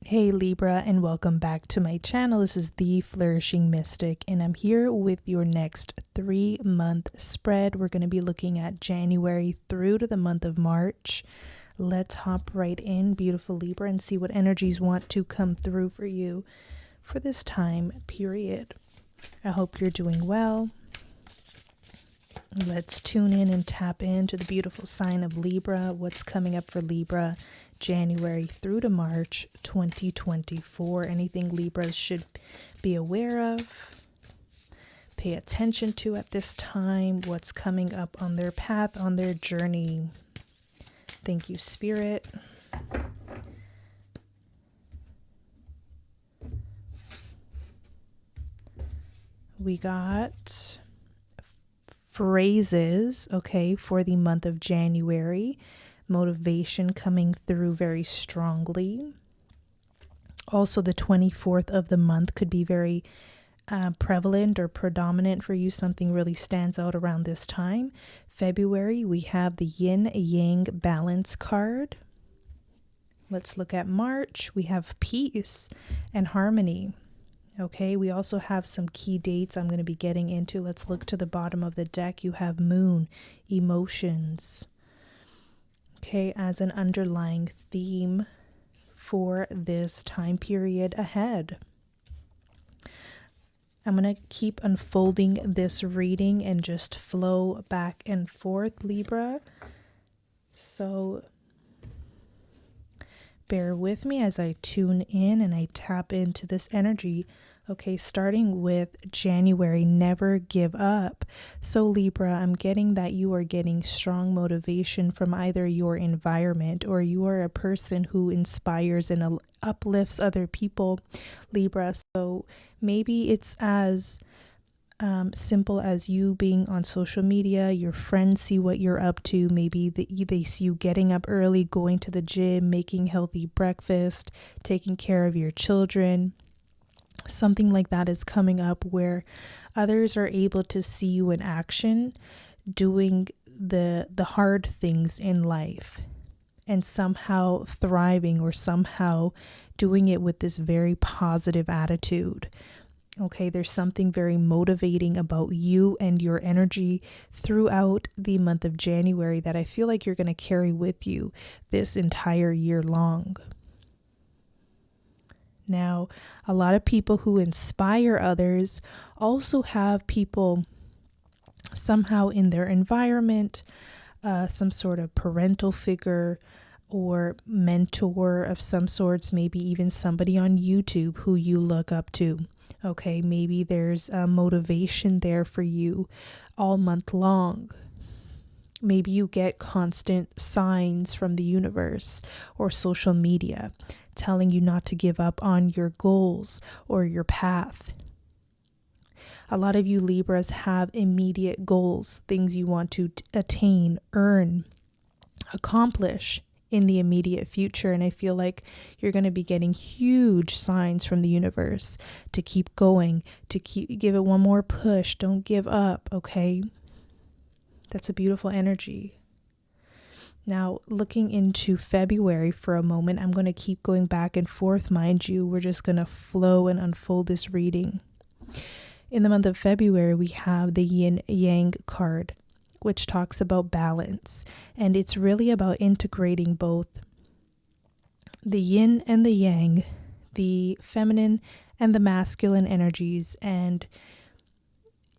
Hey Libra, and welcome back to my channel. This is the Flourishing Mystic, and I'm here with your next 3-month spread. We're going to be looking at January through to the month of March. Let's hop right in, beautiful Libra, and see what energies want to come through for you for this time period. I hope you're doing well. Let's tune in and tap into the beautiful sign of Libra. What's coming up for Libra January through to March 2024. Anything Libras should be aware of, pay attention to at this time, what's coming up on their path, on their journey. Thank you, Spirit. We got phrases, okay, for the month of January. Motivation coming through very strongly. Also, the 24th of the month could be very prevalent or predominant for you. Something really stands out around this time. February, we have the Yin Yang Balance card. Let's look at March. We have peace and harmony. Okay, we also have some key dates I'm going to be getting into. Let's look to the bottom of the deck. You have Moon, emotions. Okay, as an underlying theme for this time period ahead. I'm going to keep unfolding this reading and just flow back and forth, Libra. So bear with me as I tune in and I tap into this energy. Okay, starting with January, never give up. So Libra, I'm getting that you are getting strong motivation from either your environment or you are a person who inspires and uplifts other people, Libra. So maybe it's as simple as you being on social media, your friends see what you're up to, maybe they see you getting up early, going to the gym, making healthy breakfast, taking care of your children. Something like that is coming up where others are able to see you in action, doing the hard things in life and somehow thriving or somehow doing it with this very positive attitude. Okay, there's something very motivating about you and your energy throughout the month of January that I feel like you're going to carry with you this entire year long. Now, a lot of people who inspire others also have people somehow in their environment, some sort of parental figure or mentor of some sorts, maybe even somebody on YouTube who you look up to. Okay, maybe there's a motivation there for you all month long. Maybe you get constant signs from the universe or social media telling you not to give up on your goals or your path. A lot of you Libras have immediate goals, things you want to attain, earn, accomplish in the immediate future. And I feel like you're going to be getting huge signs from the universe to keep going, to give it one more push. Don't give up, okay? That's a beautiful energy. Now, looking into February for a moment, I'm going to keep going back and forth, mind you. We're just going to flow and unfold this reading. In the month of February, we have the Yin Yang card, which talks about balance. And it's really about integrating both the yin and the yang, the feminine and the masculine energies, and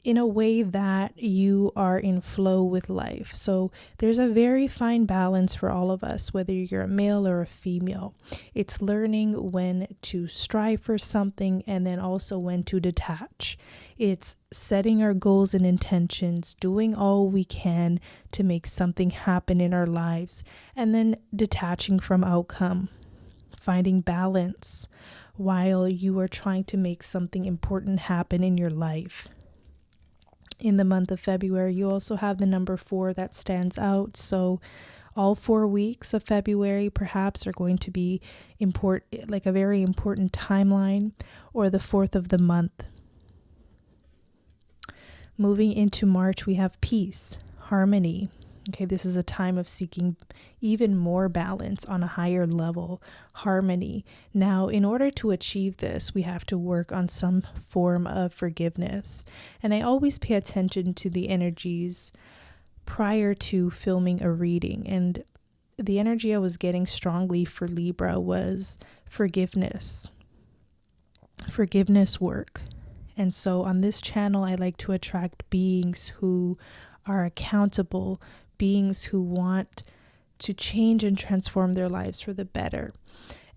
in a way that you are in flow with life. So there's a very fine balance for all of us, whether you're a male or a female. It's learning when to strive for something and then also when to detach. It's setting our goals and intentions, doing all we can to make something happen in our lives, and then detaching from outcome, finding balance while you are trying to make something important happen in your life. In the month of February, you also have the number 4 that stands out. So all 4 weeks of February perhaps are going to be important, like a very important timeline, or the 4th of the month. Moving into March, we have peace, harmony. Okay, this is a time of seeking even more balance on a higher level, harmony. Now, in order to achieve this, we have to work on some form of forgiveness. And I always pay attention to the energies prior to filming a reading. And the energy I was getting strongly for Libra was forgiveness work. And so on this channel, I like to attract beings who are accountable, beings who want to change and transform their lives for the better.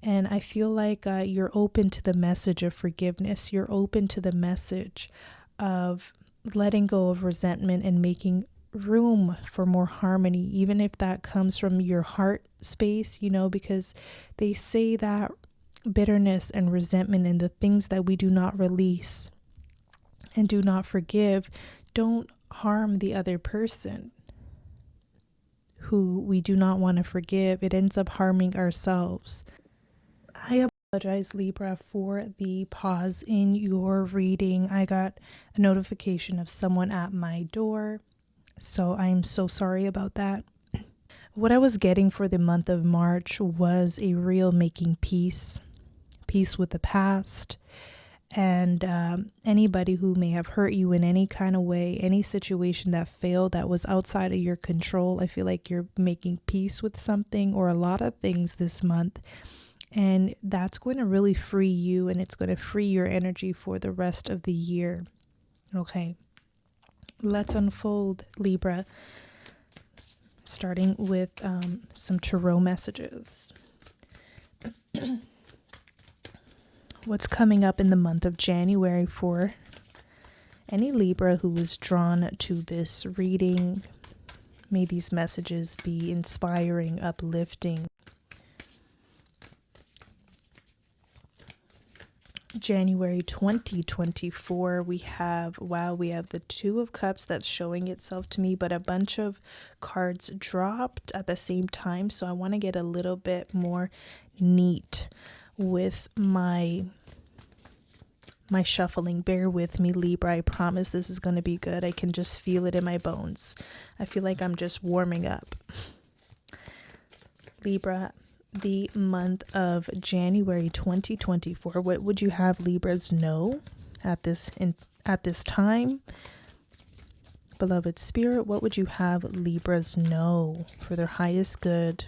And I feel like you're open to the message of forgiveness. You're open to the message of letting go of resentment and making room for more harmony, even if that comes from your heart space, because they say that bitterness and resentment and the things that we do not release and do not forgive don't harm the other person who we do not want to forgive. It ends up harming ourselves. I apologize, Libra, for the pause in your reading. I got a notification of someone at my door, so I'm so sorry about that. What I was getting for the month of March was a real making peace with the past, and anybody who may have hurt you in any kind of way, any situation that failed that was outside of your control. I feel like you're making peace with something or a lot of things this month, and that's going to really free you, and it's going to free your energy for the rest of the year. Okay, let's unfold, Libra, starting with some tarot messages. What's coming up in the month of January for any Libra who was drawn to this reading? May these messages be inspiring, uplifting. January 2024, we have the Two of Cups that's showing itself to me, but a bunch of cards dropped at the same time. So I want to get a little bit more neat with my shuffling. Bear with me, Libra. I promise this is going to be good. I can just feel it in my bones. I feel like I'm just warming up. Libra, the month of January 2024. What would you have Libras know at this time? Beloved Spirit, what would you have Libras know for their highest good?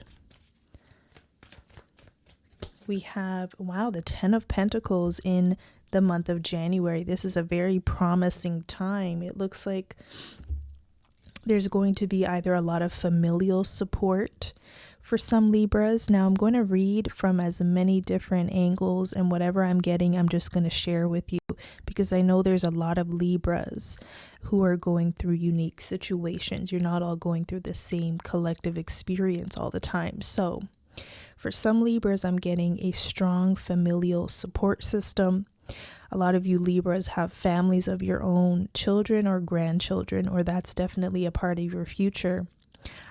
We have, the 10 of Pentacles in the month of January. This is a very promising time. It looks like there's going to be either a lot of familial support for some Libras. Now I'm going to read from as many different angles, and whatever I'm getting, I'm just going to share with you, because I know there's a lot of Libras who are going through unique situations. You're not all going through the same collective experience all the time. So for some Libras, I'm getting a strong familial support system. A lot of you Libras have families of your own, children or grandchildren, or that's definitely a part of your future.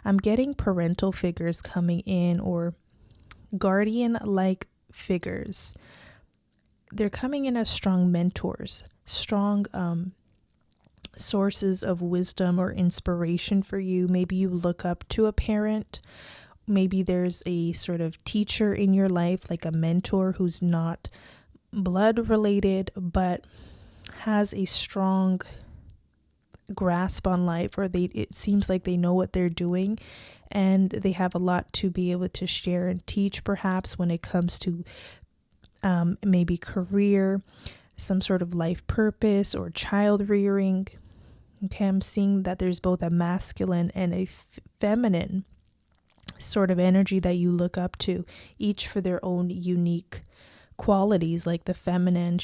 I'm getting parental figures coming in, or guardian-like figures. They're coming in as strong mentors, strong sources of wisdom or inspiration for you. Maybe you look up to a parent. Maybe there's a sort of teacher in your life, like a mentor who's not blood related, but has a strong grasp on life, or it seems like they know what they're doing, and they have a lot to be able to share and teach, perhaps when it comes to maybe career, some sort of life purpose, or child rearing. Okay, I'm seeing that there's both a masculine and a feminine sort of energy that you look up to, each for their own unique qualities. Like the feminine,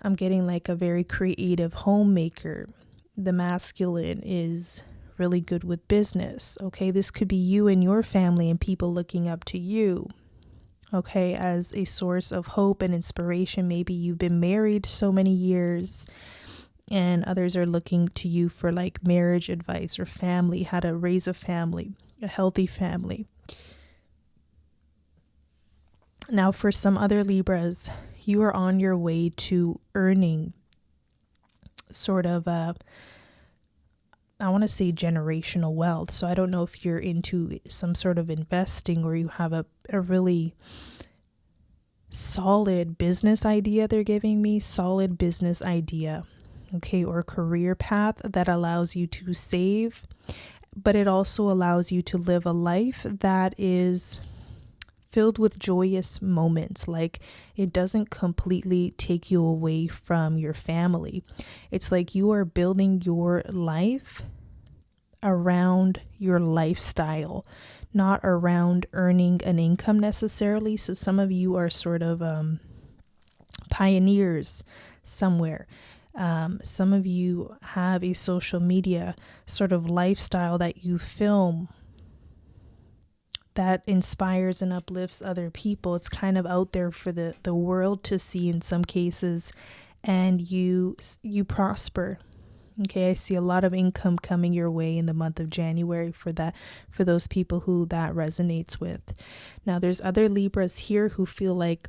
I'm getting like a very creative homemaker. The masculine is really good with business. Okay, this could be you and your family and people looking up to you, okay, as a source of hope and inspiration. Maybe you've been married so many years and others are looking to you for like marriage advice or family, how to raise a family, a healthy family. Now, for some other Libras, you are on your way to earning sort of I want to say generational wealth. So I don't know if you're into some sort of investing or you have a really solid business idea. They're giving me solid business idea, okay, or career path that allows you to save, but it also allows you to live a life that is filled with joyous moments. Like, it doesn't completely take you away from your family. It's like you are building your life around your lifestyle, not around earning an income necessarily. So some of you are sort of pioneers somewhere. Some of you have a social media sort of lifestyle that you film that inspires and uplifts other people. It's kind of out there for the world to see in some cases, and you prosper. Okay, I see a lot of income coming your way in the month of January for those people who that resonates with. Now, there's other Libras here who feel like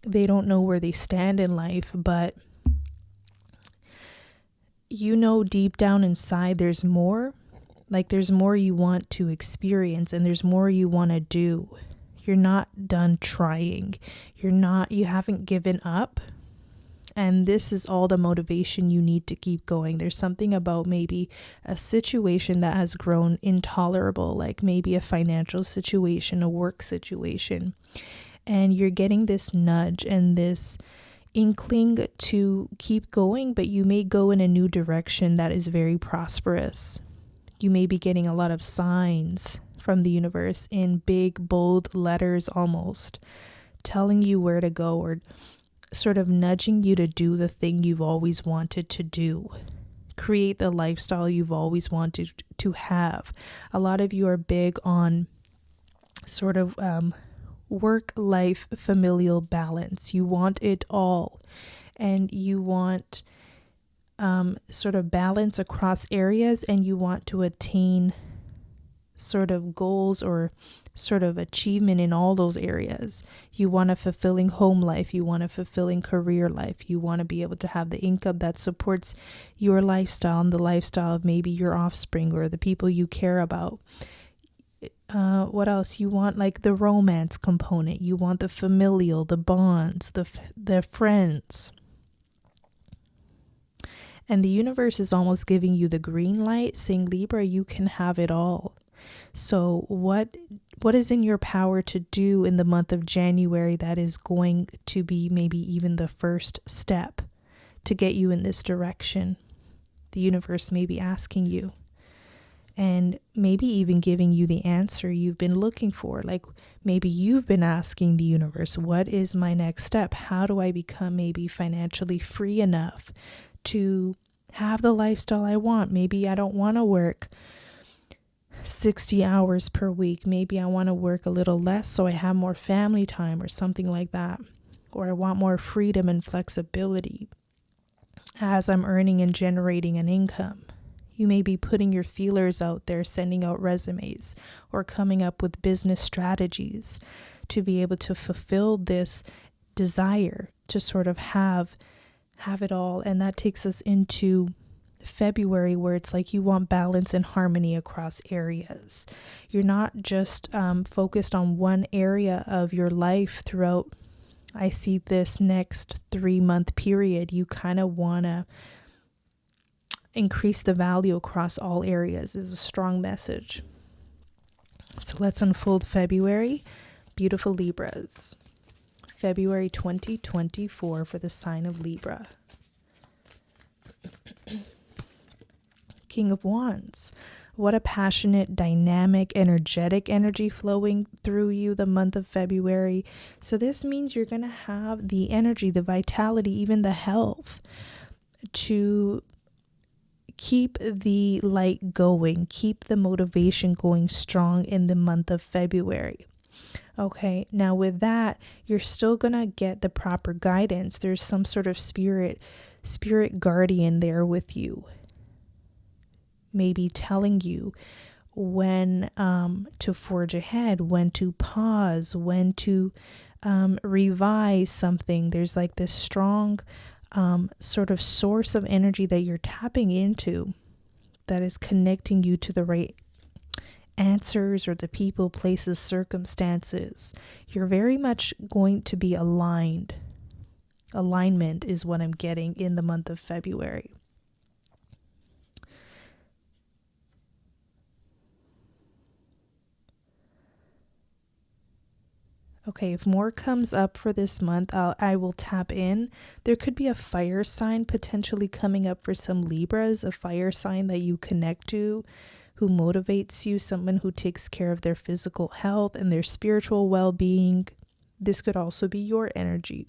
they don't know where they stand in life, but deep down inside there's more. Like, there's more you want to experience and there's more you want to do. You're not done trying. You haven't given up. And this is all the motivation you need to keep going. There's something about maybe a situation that has grown intolerable, like maybe a financial situation, a work situation. And you're getting this nudge and this inkling to keep going, but you may go in a new direction that is very prosperous. You may be getting a lot of signs from the universe in big, bold letters almost, telling you where to go or sort of nudging you to do the thing you've always wanted to do. Create the lifestyle you've always wanted to have. A lot of you are big on sort of work-life familial balance. You want it all, and you want sort of balance across areas, and you want to attain sort of goals or sort of achievement in all those areas. You want a fulfilling home life. You want a fulfilling career life. You want to be able to have the income that supports your lifestyle and the lifestyle of maybe your offspring or the people you care about. What else? You want like the romance component. You want the familial, the bonds, the friends. And the universe is almost giving you the green light, saying, Libra, you can have it all. So what is in your power to do in the month of January that is going to be maybe even the first step to get you in this direction? The universe may be asking you, and maybe even giving you the answer you've been looking for. Like, maybe you've been asking the universe, what is my next step? How do I become maybe financially free enough to have the lifestyle I want? Maybe I don't want to work 60 hours per week. Maybe I want to work a little less so I have more family time or something like that. Or I want more freedom and flexibility as I'm earning and generating an income. You may be putting your feelers out there, sending out resumes, or coming up with business strategies to be able to fulfill this desire to sort of have it all. And that takes us into February, where it's like you want balance and harmony across areas. You're not just focused on one area of your life throughout, I see, this next 3-month period. You kind of want to increase the value across all areas is a strong message. So let's unfold February. Beautiful Libras. February 2024 for the sign of Libra. King of Wands. What a passionate, dynamic, energetic energy flowing through you the month of February. So this means you're going to have the energy, the vitality, even the health to keep the light going, keep the motivation going strong in the month of February. Okay, now with that, you're still going to get the proper guidance. There's some sort of spirit guardian there with you, maybe telling you when to forge ahead, when to pause, when to revise something. There's like this strong sort of source of energy that you're tapping into that is connecting you to the right answers or the people, places, circumstances. You're very much going to be aligned. Alignment is what I'm getting in the month of February. Okay, if more comes up for this month, I will tap in. There could be a fire sign potentially coming up for some Libras, a fire sign that you connect to, who motivates you, someone who takes care of their physical health and their spiritual well-being. This could also be your energy.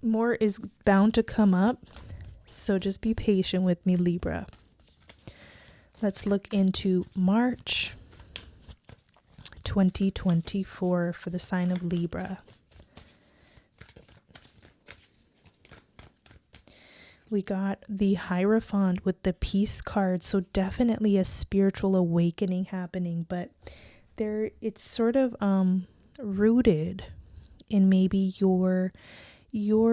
More is bound to come up, so just be patient with me, Libra. Let's look into March 2024 for the sign of Libra. We got the Hierophant with the Peace card, so definitely a spiritual awakening happening, but it's sort of rooted in maybe your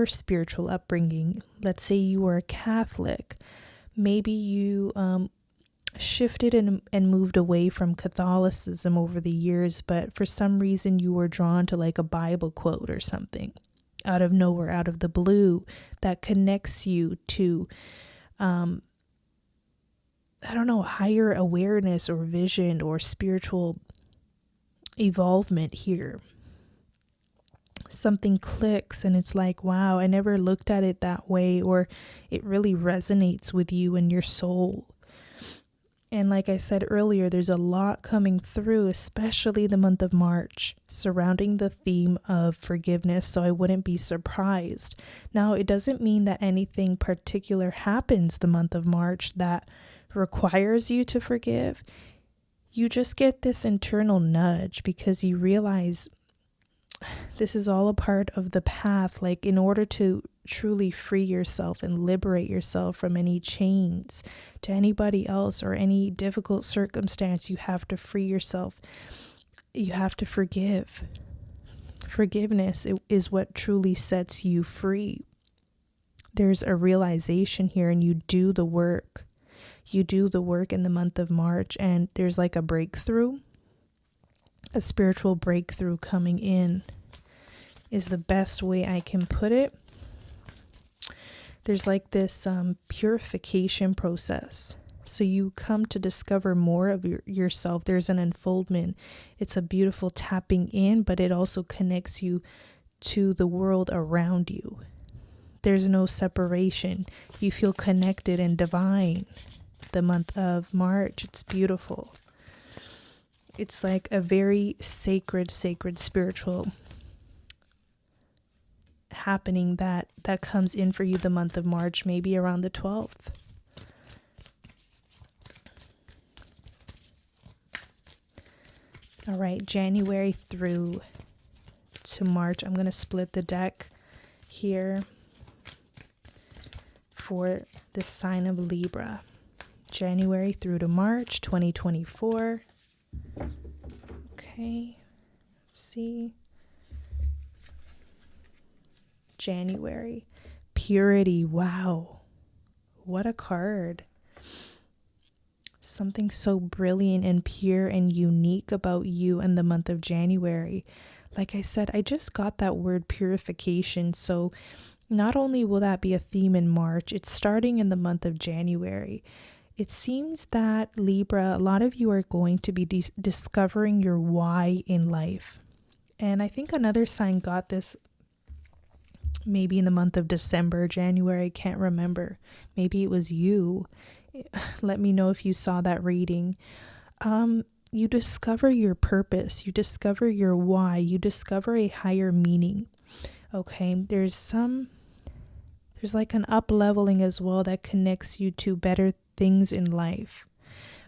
spiritual upbringing. Let's say you were a Catholic. Maybe you shifted and moved away from Catholicism over the years, but for some reason you were drawn to like a Bible quote or something out of nowhere, out of the blue, that connects you to higher awareness or vision or spiritual evolvement here. Something clicks and it's like, wow, I never looked at it that way, or it really resonates with you and your soul. And like I said earlier, there's a lot coming through, especially the month of March, surrounding the theme of forgiveness, so I wouldn't be surprised. Now, it doesn't mean that anything particular happens the month of March that requires you to forgive. You just get this internal nudge because you realize this is all a part of the path. Like, in order to truly free yourself and liberate yourself from any chains to anybody else or any difficult circumstance, you have to free yourself. You have to forgive. Forgiveness is what truly sets you free. There's a realization here, and you do the work. You do the work in the month of March, and there's like a breakthrough. A spiritual breakthrough coming in is the best way I can put it. There's like this purification process. So you come to discover more of yourself. There's an unfoldment. It's a beautiful tapping in, but it also connects you to the world around you. There's no separation. You feel connected and divine. The month of March, it's beautiful. It's like a very sacred spiritual happening that comes in for you the month of March, maybe around the 12th. All right, January through to March. I'm going to split the deck here for the sign of Libra. January through to March 2024. Okay, see. January. Purity. Wow. What a card. Something so brilliant and pure and unique about you in the month of January. Like I said, I just got that word purification. So not only will that be a theme in March, it's starting in the month of January. It seems that Libra, a lot of you are going to be discovering your why in life. And I think another sign got this maybe in the month of December, January, I can't remember. Maybe it was you. Let me know if you saw that reading. You discover your purpose. You discover your why. You discover a higher meaning. Okay, there's like an up-leveling as well that connects you to better things in life.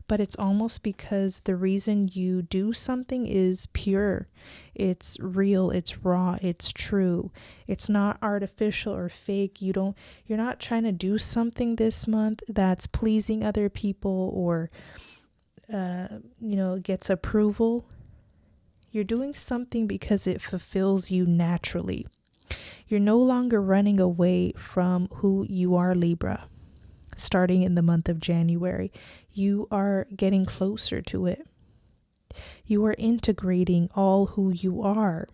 But it's almost because the reason you do something is pure. It's real, it's raw, it's true. It's not artificial or fake. You're not trying to do something this month that's pleasing other people or gets approval. You're doing something because it fulfills you naturally. You're no longer running away from who you are, Libra. Starting in the month of January, you are getting closer to it. You are integrating all who you are.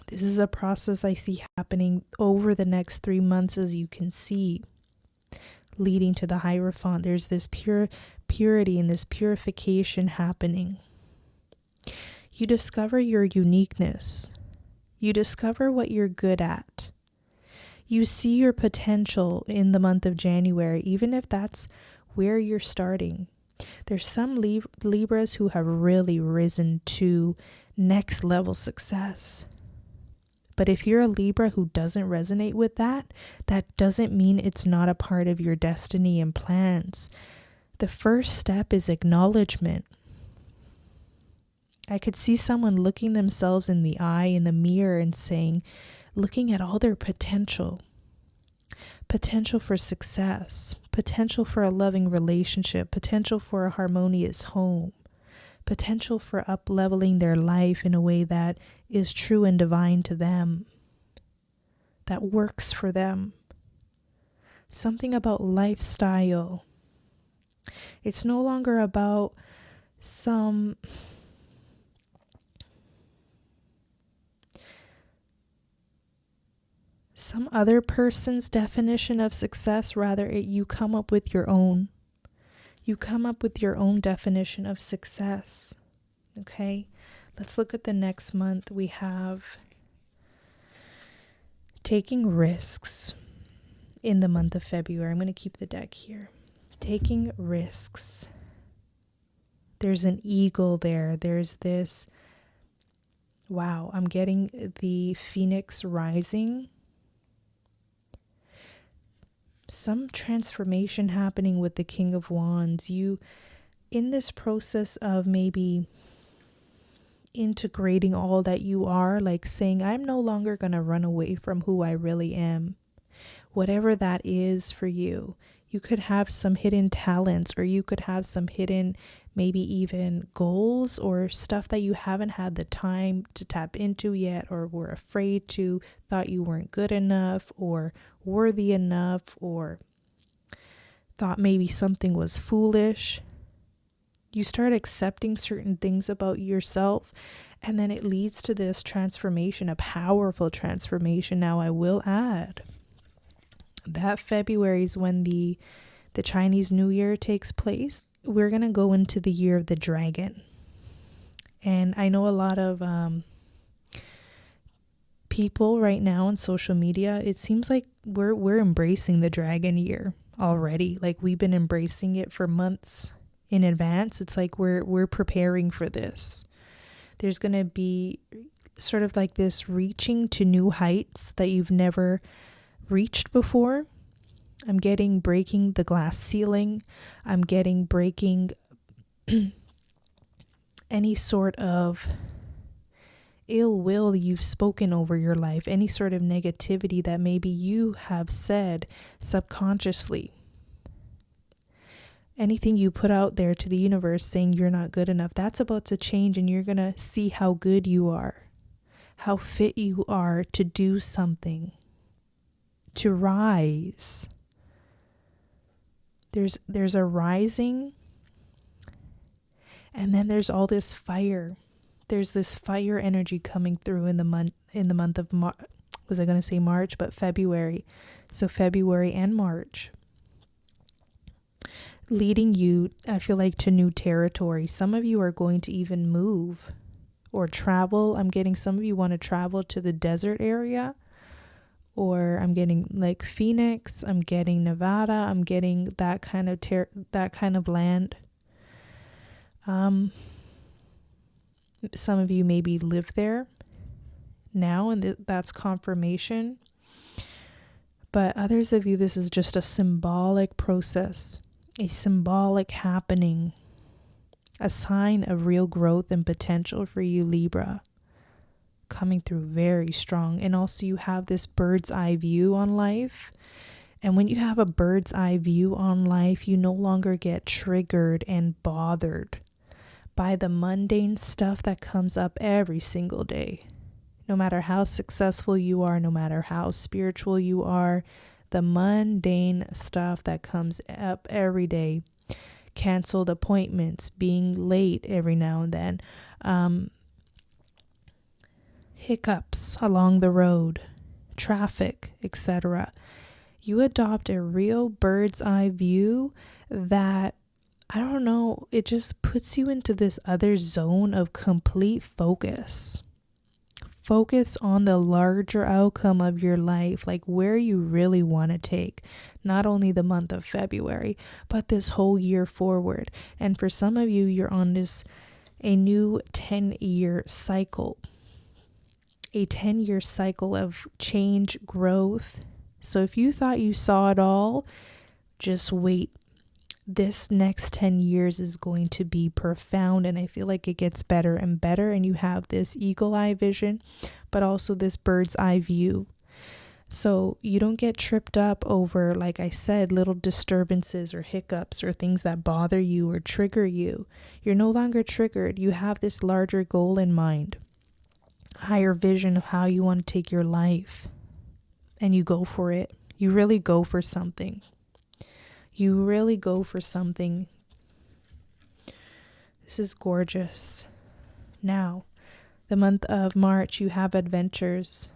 This is a process I see happening over the next 3 months, as you can see, leading to the Hierophant. There's this purity and this purification happening. You discover your uniqueness. You discover what you're good at. You see your potential in the month of January, even if that's where you're starting. There's some Libras who have really risen to next level success. But if you're a Libra who doesn't resonate with that, that doesn't mean it's not a part of your destiny and plans. The first step is acknowledgement. I could see someone looking themselves in the eye, in the mirror, and saying, looking at all their potential for success, potential for a loving relationship, potential for a harmonious home, potential for up-leveling their life in a way that is true and divine to them, that works for them. Something about lifestyle. It's no longer about some other person's definition of success. Rather, you come up with your own. You come up with your own definition of success. Okay, let's look at the next month. We have taking risks in the month of February. I'm going to keep the deck here. Taking risks. There's an eagle there. There's this, wow, I'm getting the phoenix rising. Some transformation happening with the King of Wands. You, in this process of maybe integrating all that you are, like saying, I'm no longer going to run away from who I really am. Whatever that is for you. You could have some hidden talents, or you could have some hidden, maybe even goals or stuff that you haven't had the time to tap into yet, or were afraid to, thought you weren't good enough or worthy enough, or thought maybe something was foolish. You start accepting certain things about yourself, and then it leads to this transformation, a powerful transformation. Now, I will add that February is when the Chinese New Year takes place. We're going to go into the year of the dragon. And I know a lot of people right now on social media, it seems like we're embracing the dragon year already. Like, we've been embracing it for months in advance. It's like we're preparing for this. There's going to be sort of like this reaching to new heights that you've never reached before. I'm getting breaking the glass ceiling. I'm getting breaking any sort of ill will you've spoken over your life, any sort of negativity that maybe you have said subconsciously. Anything you put out there to the universe saying you're not good enough, that's about to change, and you're going to see how good you are, how fit you are to do something, to rise. There's a rising, and then there's all this fire. There's this fire energy coming through in the month of was I going to say March, but February. So February and March, leading you, I feel like, to new territory. Some of you are going to even move or travel. I'm getting some of you want to travel to the desert area, or I'm getting like Phoenix, I'm getting Nevada, I'm getting that kind of land. Some of you maybe live there now, and that's confirmation. But others of you, this is just a symbolic process, a symbolic happening, a sign of real growth and potential for you, Libra, coming through very strong. And also, you have this bird's eye view on life. And when you have a bird's eye view on life, you no longer get triggered and bothered by the mundane stuff that comes up every single day. No matter how successful you are, no matter how spiritual you are, the mundane stuff that comes up every day, canceled appointments, being late every now and then, hiccups along the road, traffic, etc. You adopt a real bird's eye view that, I don't know, it just puts you into this other zone of complete focus. Focus on the larger outcome of your life, like where you really want to take not only the month of February, but this whole year forward. And for some of you, you're on a new 10-year cycle, a 10-year cycle of change, growth. So if you thought you saw it all, just wait. This next 10 years is going to be profound, and I feel like it gets better and better, and you have this eagle eye vision, but also this bird's eye view. So you don't get tripped up over, like I said, little disturbances or hiccups or things that bother you or trigger you. You're no longer triggered. You have this larger goal in mind, higher vision of how you want to take your life, and you go for it. You really go for something. You really go for something. This is gorgeous. Now, the month of March, you have adventures.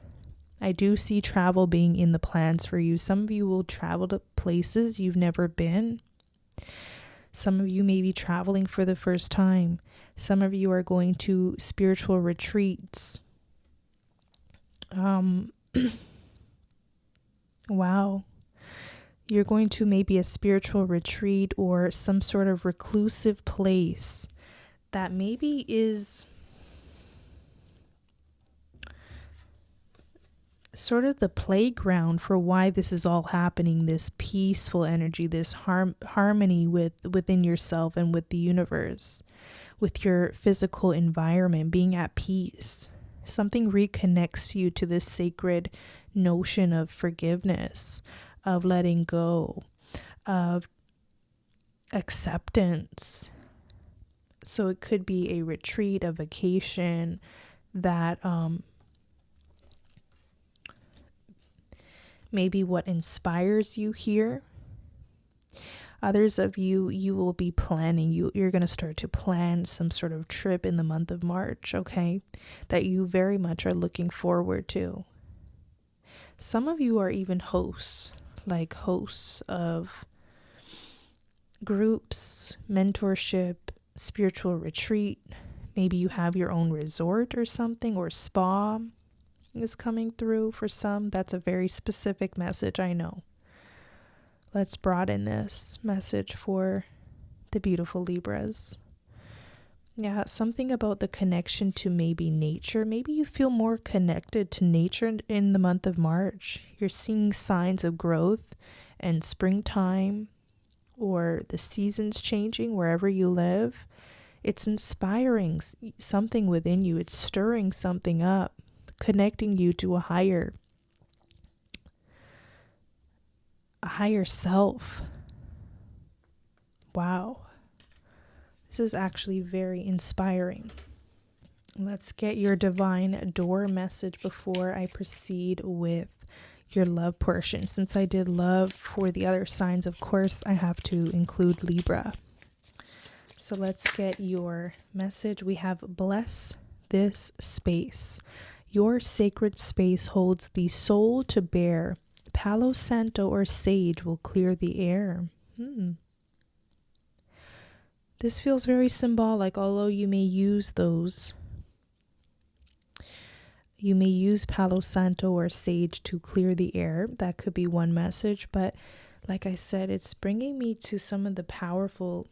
I do see travel being in the plans for you. Some of you will travel to places you've never been. Some of you may be traveling for the first time. Some of you are going to spiritual retreats. Wow. You're going to maybe a spiritual retreat or some sort of reclusive place that maybe is sort of the playground for why this is all happening, this peaceful energy, this harmony within yourself and with the universe, with your physical environment, being at peace. Something reconnects you to this sacred notion of forgiveness, of letting go, of acceptance. So it could be a retreat, a vacation that maybe what inspires you here. Others of you, you will be planning, you're going to start to plan some sort of trip in the month of March, okay, that you very much are looking forward to. Some of you are even hosts, like hosts of groups, mentorship, spiritual retreat. Maybe you have your own resort or something, or spa is coming through for some. That's a very specific message, I know. Let's broaden this message for the beautiful Libras. Yeah, something about the connection to maybe nature. Maybe you feel more connected to nature in the month of March. You're seeing signs of growth and springtime, or the seasons changing wherever you live. It's inspiring something within you. It's stirring something up, connecting you to a higher self. Wow. This is actually very inspiring. Let's get your divine door message before I proceed with your love portion. Since I did love for the other signs, of course, I have to include Libra. So let's get your message. We have bless this space. Your sacred space holds the soul to bear. Palo Santo or sage will clear the air. This feels very symbolic, although you may use those. You may use Palo Santo or sage to clear the air. That could be one message. But like I said, it's bringing me to some of the powerful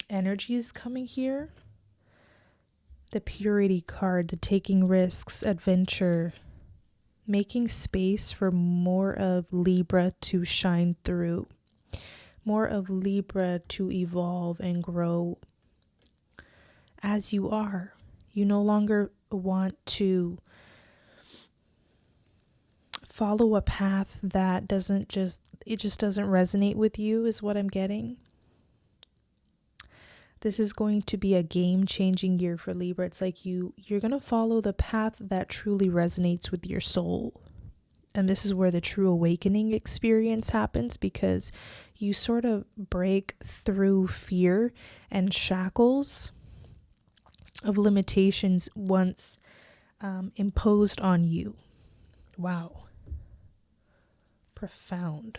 energies coming here. The purity card, the taking risks, adventure, making space for more of Libra to shine through. More of Libra to evolve and grow as you are. You no longer want to follow a path that doesn't resonate with you, is what I'm getting. This is going to be a game-changing year for Libra. It's like you're going to follow the path that truly resonates with your soul. And this is where the true awakening experience happens, because you sort of break through fear and shackles of limitations once imposed on you. Wow. Profound.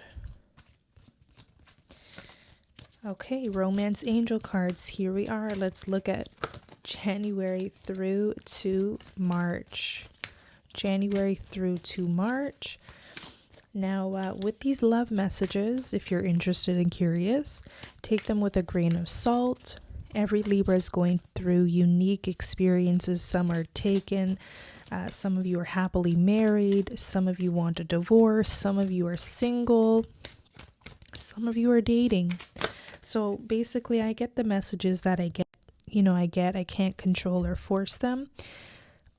Okay, romance angel cards. Here we are. Let's look at January through to March. January through to March. Now, with these love messages, if you're interested and curious, take them with a grain of salt. Every Libra is going through unique experiences. Some are taken. Some of you are happily married. Some of you want a divorce. Some of you are single. Some of you are dating. So basically, I get the messages that I get. I can't control or force them.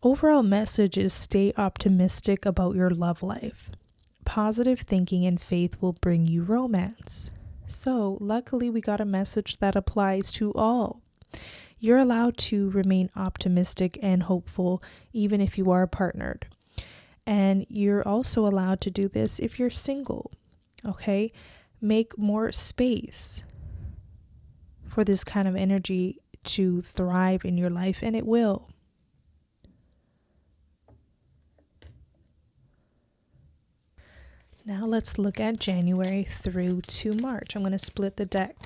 Overall message is stay optimistic about your love life. Positive thinking and faith will bring you romance. So luckily we got a message that applies to all. You're allowed to remain optimistic and hopeful even if you are partnered. And you're also allowed to do this if you're single. Okay? Make more space for this kind of energy to thrive in your life, and it will. Now let's look at January through to March. I'm going to split the deck.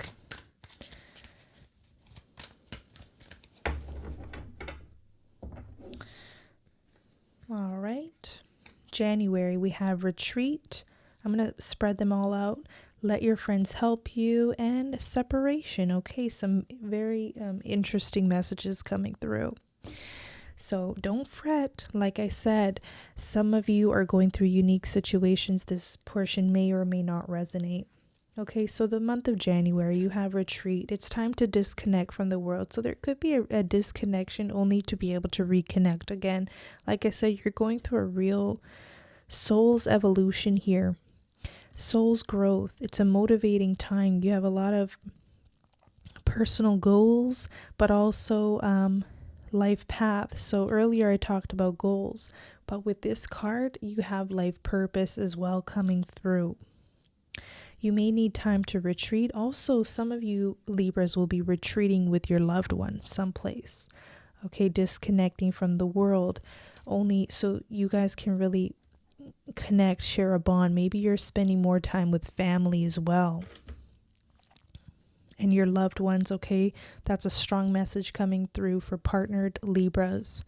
All right. January, we have retreat. I'm going to spread them all out. Let your friends help you, and separation. Okay, some very interesting messages coming through. So don't fret. Like I said, some of you are going through unique situations. This portion may or may not resonate. Okay, so the month of January, you have retreat. It's time to disconnect from the world. So there could be a disconnection only to be able to reconnect again. Like I said, you're going through a real soul's evolution here. Soul's growth. It's a motivating time. You have a lot of personal goals, but also life path. So earlier I talked about goals, but with this card, you have life purpose as well coming through. You may need time to retreat. Also, some of you Libras will be retreating with your loved ones someplace. Okay, disconnecting from the world only so you guys can really connect, share a bond. Maybe you're spending more time with family as well. And your loved ones, okay? That's a strong message coming through for partnered Libras.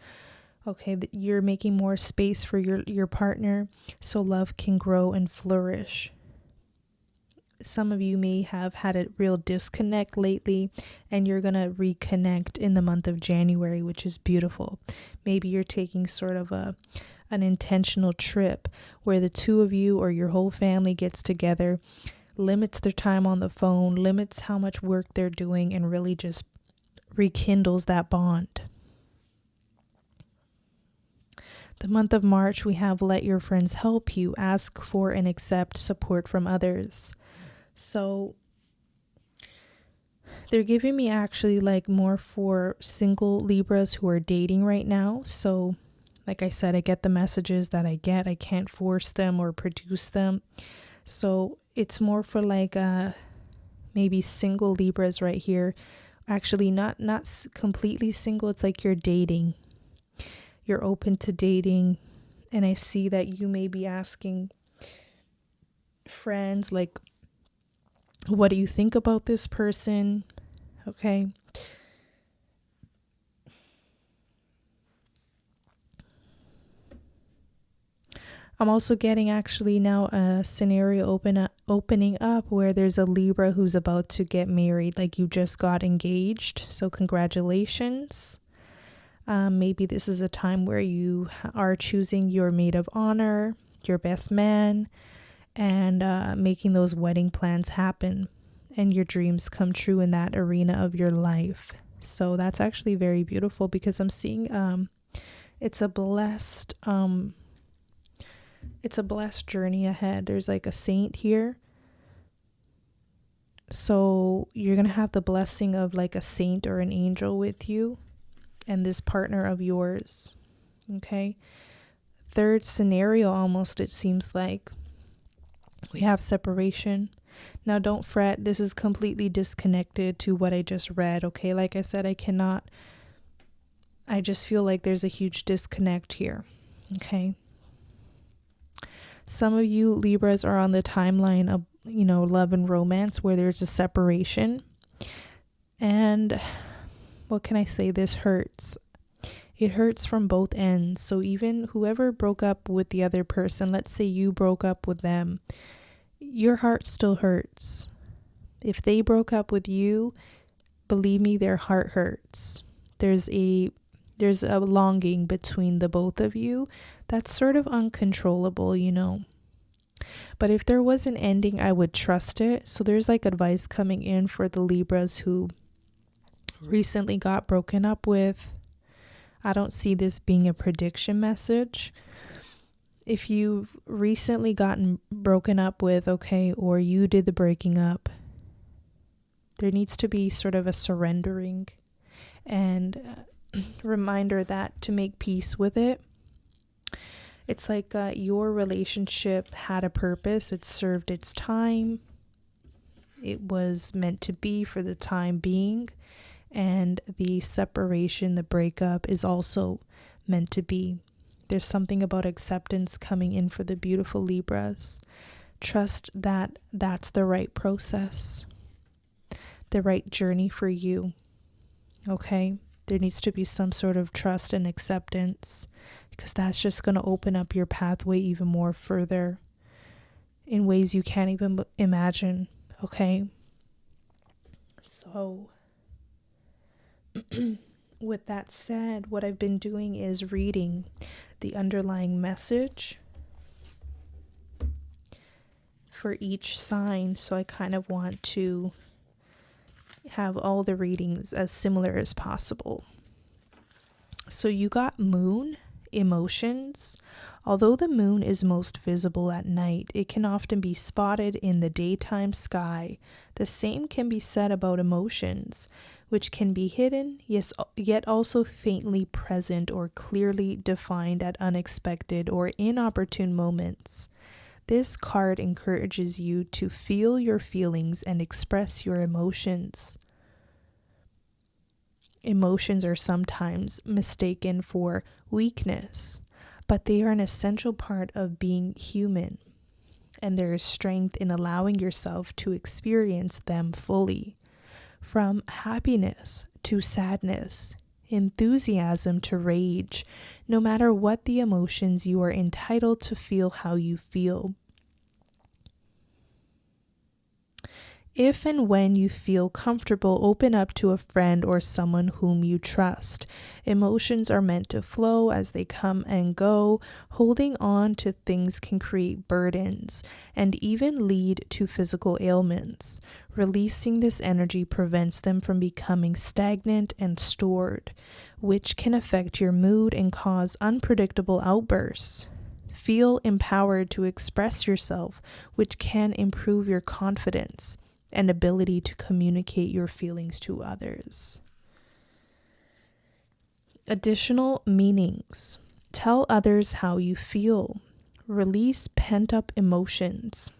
Okay, you're making more space for your partner so love can grow and flourish. Some of you may have had a real disconnect lately, and you're going to reconnect in the month of January, which is beautiful. Maybe you're taking sort of an intentional trip where the two of you or your whole family gets together, limits their time on the phone, limits how much work they're doing, and really just rekindles that bond. The month of March, we have let your friends help you, ask for and accept support from others. So they're giving me actually like more for single Libras who are dating right now. So like I said, I get the messages that I get. I can't force them or produce them. So it's more for like maybe single Libras right here. Actually, not completely single. It's like you're dating. You're open to dating. And I see that you may be asking friends, like, what do you think about this person? Okay. I'm also getting actually now a scenario opening up where there's a Libra who's about to get married, like you just got engaged. So congratulations. Maybe this is a time where you are choosing your maid of honor, your best man, and making those wedding plans happen and your dreams come true in that arena of your life. So that's actually very beautiful because I'm seeing it's a blessed journey ahead. There's like a saint here. So you're going to have the blessing of like a saint or an angel with you and this partner of yours. Okay. Third scenario, almost, it seems like we have separation. Now, don't fret. This is completely disconnected to what I just read. Okay. Like I said, I just feel like there's a huge disconnect here. Okay. Some of you Libras are on the timeline of, love and romance where there's a separation. And what can I say? This hurts. It hurts from both ends. So even whoever broke up with the other person, let's say you broke up with them, your heart still hurts. If they broke up with you, believe me, their heart hurts. There's a longing between the both of you that's sort of uncontrollable, But if there was an ending, I would trust it. So there's like advice coming in for the Libras who recently got broken up with. I don't see this being a prediction message. If you've recently gotten broken up with, okay, or you did the breaking up, there needs to be sort of a surrendering and reminder that to make peace with it. It's like your relationship had a purpose. It served its time. It was meant to be for the time being. And the separation, the breakup is also meant to be. There's something about acceptance coming in for the beautiful Libras. Trust that that's the right process, the right journey for you. Okay? There needs to be some sort of trust and acceptance, because that's just going to open up your pathway even more further in ways you can't even imagine. Okay? So with that said, what I've been doing is reading the underlying message for each sign. So I kind of want to have all the readings as similar as possible. So you got moon, emotions. Although the moon is most visible at night, it can often be spotted in the daytime sky. The same can be said about emotions, which can be hidden, yet also faintly present or clearly defined at unexpected or inopportune moments. This card encourages you to feel your feelings and express your emotions. Emotions are sometimes mistaken for weakness, but they are an essential part of being human, and there is strength in allowing yourself to experience them fully. From happiness to sadness, enthusiasm to rage, no matter what the emotions, you are entitled to feel how you feel. If and when you feel comfortable, open up to a friend or someone whom you trust. Emotions are meant to flow as they come and go. Holding on to things can create burdens and even lead to physical ailments. Releasing this energy prevents them from becoming stagnant and stored, which can affect your mood and cause unpredictable outbursts. Feel empowered to express yourself, which can improve your confidence and ability to communicate your feelings to others. Additional meanings. Tell others how you feel. Release pent-up emotions.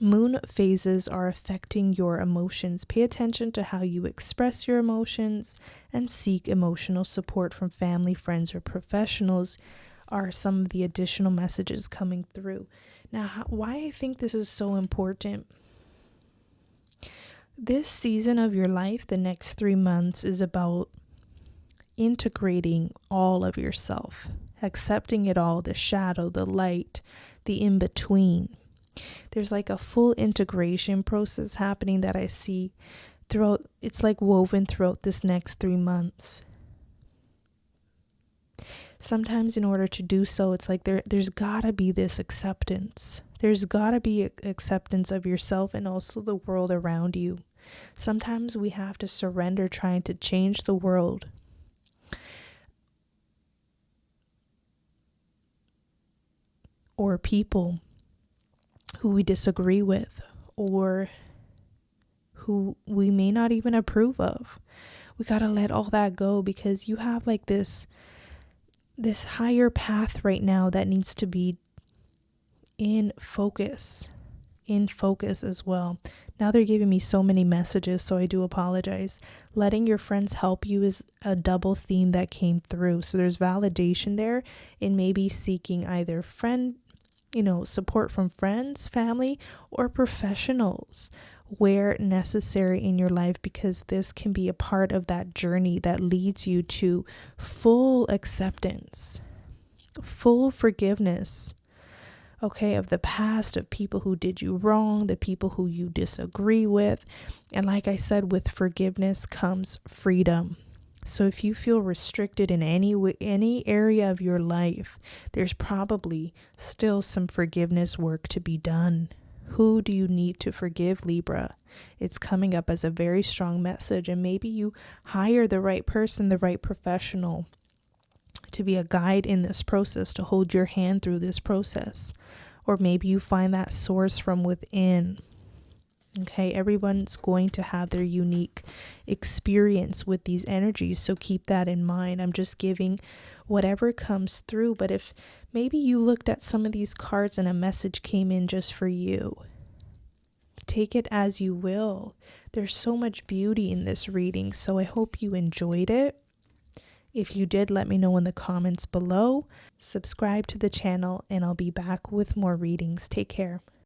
Moon phases are affecting your emotions. Pay attention to how you express your emotions and seek emotional support from family, friends, or professionals are some of the additional messages coming through. Now, why I think this is so important. This season of your life, the next 3 months, is about integrating all of yourself, accepting it all, the shadow, the light, the in-between. There's like a full integration process happening that I see throughout. It's like woven throughout this next 3 months. Sometimes in order to do so, it's like there's gotta be this acceptance. There's gotta be acceptance of yourself and also the world around you. Sometimes we have to surrender trying to change the world. Or people who we disagree with, or who we may not even approve of. We got to let all that go, because you have like this higher path right now that needs to be in focus as well. Now they're giving me so many messages, so I do apologize. Letting your friends help you is a double theme that came through. So there's validation there in maybe seeking either support from friends, family, or professionals where necessary in your life, because this can be a part of that journey that leads you to full acceptance, full forgiveness, okay, of the past, of people who did you wrong, the people who you disagree with. And like I said, with forgiveness comes freedom. So if you feel restricted in any area of your life, there's probably still some forgiveness work to be done. Who do you need to forgive, Libra? It's coming up as a very strong message, and maybe you hire the right person, the right professional to be a guide in this process, to hold your hand through this process. Or maybe you find that source from within. Okay, everyone's going to have their unique experience with these energies, so keep that in mind. I'm just giving whatever comes through, but if maybe you looked at some of these cards and a message came in just for you, take it as you will. There's so much beauty in this reading, so I hope you enjoyed it. If you did, let me know in the comments below. Subscribe to the channel, and I'll be back with more readings. Take care.